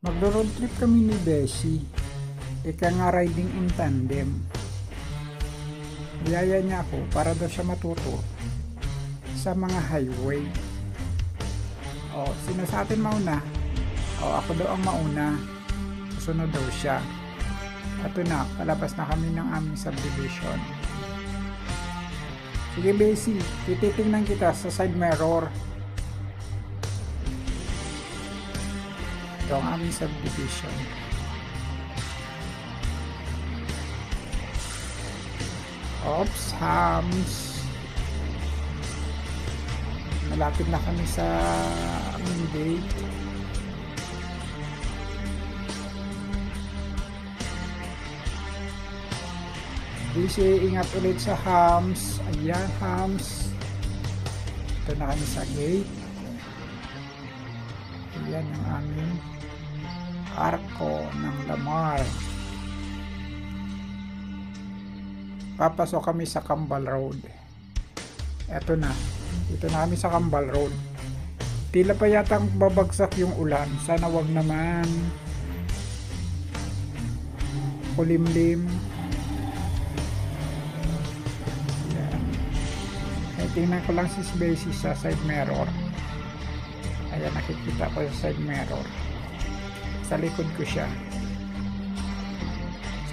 Magro-road trip kami ni Beshi. Ika nga riding in tandem. Niyaya niya ako para daw siya matuto sa mga highway. Sino sa atin mauna? Ako daw ang mauna. Susunod daw siya. Ato na, palabas na kami ng aming subdivision. Sige Beshi, tititingnan kita sa side mirror. Ito ang aming subdivision. Oops, hams. Malapit na kami sa aming date. Busy, ingat ulit sa hams. Ayan, hams. Ito na kami sa gate. Ayan ang aming arko ng Lamar. Papasok kami sa Cambal Road. Eto na. Dito na kami sa Cambal Road. Tila pa yatang babagsak yung ulan. Sana wag naman. Kulimlim. Ayan. Tingnan ko lang si Beshi sa side mirror. Ayan, nakikita ko sa side mirror. Sa likod ko siya.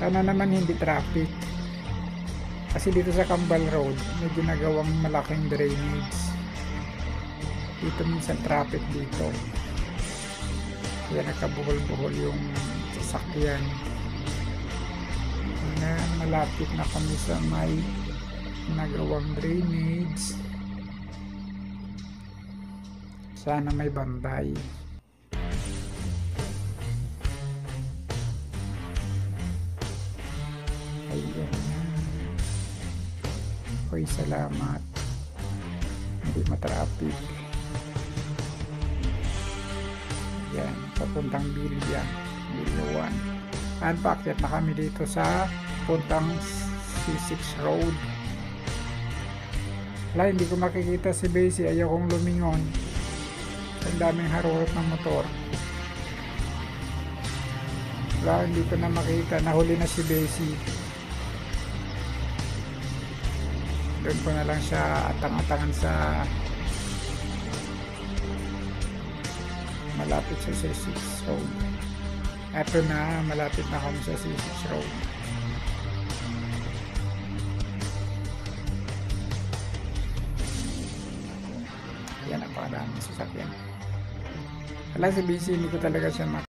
Sana naman hindi traffic. Kasi dito sa Cambal Road, may ginagawang malaking drainage. Dito minsan traffic dito. Kaya nakabuhol-buhol yung sasakyan. Ayan, malapit na kami sa may ginagawang drainage. Sana may bantay. Ayan. Hoy, salamat. Hindi matraffic. Ayan, papuntang Bilya. Bilya 1. Unpacked na kami dito sa puntang C6 Road. Wala, hindi ko makikita si Beshi. Ayaw kong lumingon. Ang daming harurot ng motor. Wala, hindi ko na makita. Nahuli na si Beshi. Doon ko na lang siya atang-atangan sa malapit sa C6 Road. Eto na, malapit na kami sa C6 Road. Yan, napakadaming sasakyan. Wala si Beshi, hindi ko talaga siya